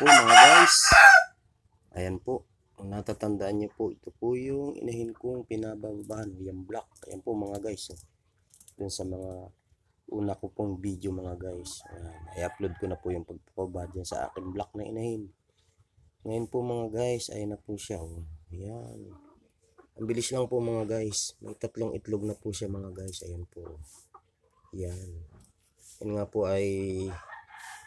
po mga guys. Ayan po. Kung natatandaan niyo po, ito po yung inahin kong pinababahan. Yung black. Ayan po mga guys. Dun sa mga una ko pong video mga guys. Ayan. I-upload ko na po yung pagpapababa dyan sa aking black na inahin. Ngayon po mga guys, ayan na po siya. Oh. Ayan. Ang bilis lang po mga guys. May 3 itlog na po siya mga guys. Ayan po. Ayan. Yan nga po ay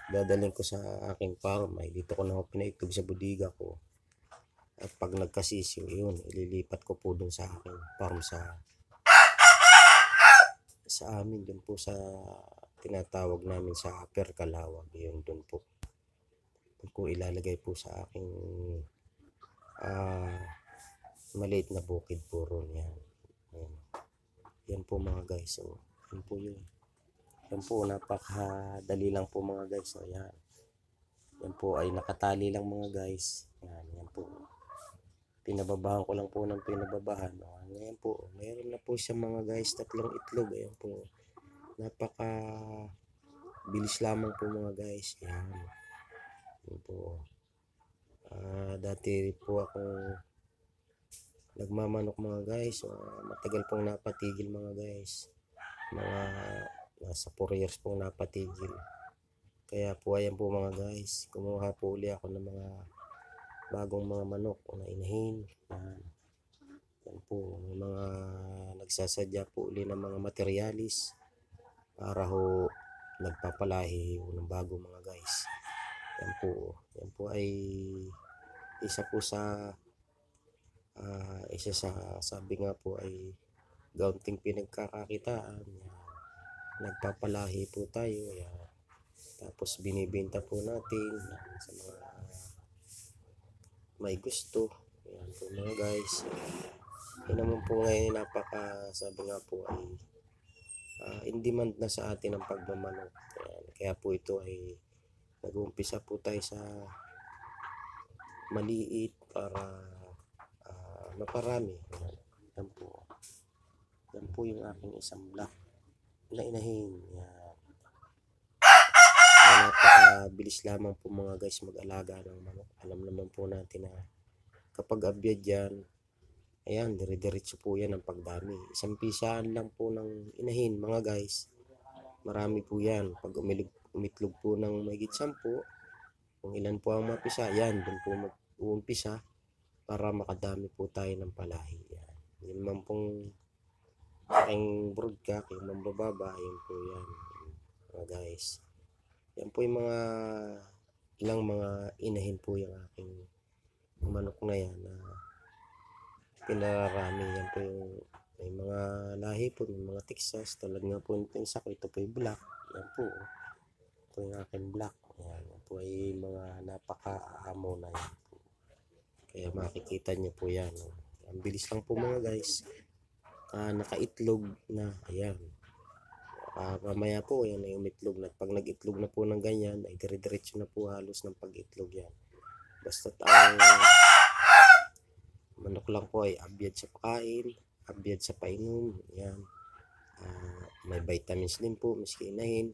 dadalhin ko sa aking farm. Ay dito ko na pinaitlog sa budiga ko. At pag nagkasisiw, yun, ililipat ko po dun sa aking farm sa amin dun po sa tinatawag namin sa Perkalawag. Yun dun po. Dun ko ilalagay po sa aking maliit na bukid po ron. Yan. Yan po mga guys. So, yan po yun. Yan po, napakadali lang po mga guys. So, yan. Yan po ay nakatali lang mga guys. Yan, yan po. Pinababahan ko lang po ng pinababahan. Ngayon po, mayroon na po siya mga guys, 3 itlog. Ayan po. Napaka bilis lamang po mga guys. Yan. Yan po. Dati po ako nagmamanok mga guys. Matagal pong napatigil mga guys. Mga nasa 4 years pong napatigil. Kaya po ayan po mga guys. Kumuha po uli ako ng mga bagong mga manok na inahin. Yan po, may mga nagsasadya po uli ng mga materialis para ho nagpapalahi ng bago mga guys. Yan po ay isa po sa sabi nga po ay gaunting pinagkakakitaan. Nagpapalahi po tayo. Yan. Tapos binibenta po natin sa mga may gusto. Ayan po mga guys. Yan naman po ngayon sabi nga po ay in demand na sa atin ang pagmamanok. Ayan. Kaya po ito ay nag-uumpisa po tayo sa maliit para maparami. Ayan. Yan po. Yan po yung aking isang black na inahin. Yan. Napakabilis lamang po mga guys mag-alaga ng manok. Alam naman po natin na kapag abyad yan, ayan, dire-diretso po yan ang pagdami. Isang pisaan lang po ng inahin mga guys. Marami po yan. Pag umitlog po ng mahigit 10, kung ilan po ang mapisa, yan, dun po mag-uumpisa para makadami po tayo ng palahi. Yan. Yun man pong aking broodcock, yung mambababa, yun po yan mga guys. Yan po yung mga ilang mga inahin po yung aking manok na yan na pinararami. Yan po yung may mga lahi po, may mga Texas tulad nga po yung isa ko, ito po yung black. Yan po. Ito yung aking black. Yan po ay mga napaka-amo na yan po. Kaya makikita nyo po yan. Ang bilis lang po mga guys. Nakaitlog na. Ayan. Mamaya po yan ay umitlog na. Pag nag-itlog na po ng ganyan ay dire-diretso na po halos ng pag-itlog yan. Basta ang manok lang po ay abyad sa pagkain, abyad sa painom. Yan. May vitamins din po miski inahin.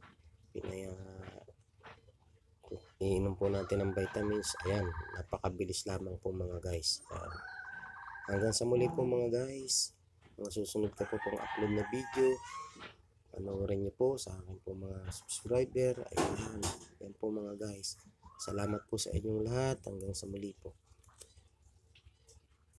Iinom po natin ng vitamins. Ayan, napakabilis lamang po mga guys. Hanggang sa muli po mga guys. Mga susunod ka po pong upload na video, panoorin niyo po sa akin po mga subscriber. Ayan po mga guys. Salamat po sa inyong lahat. Hanggang sa muli po.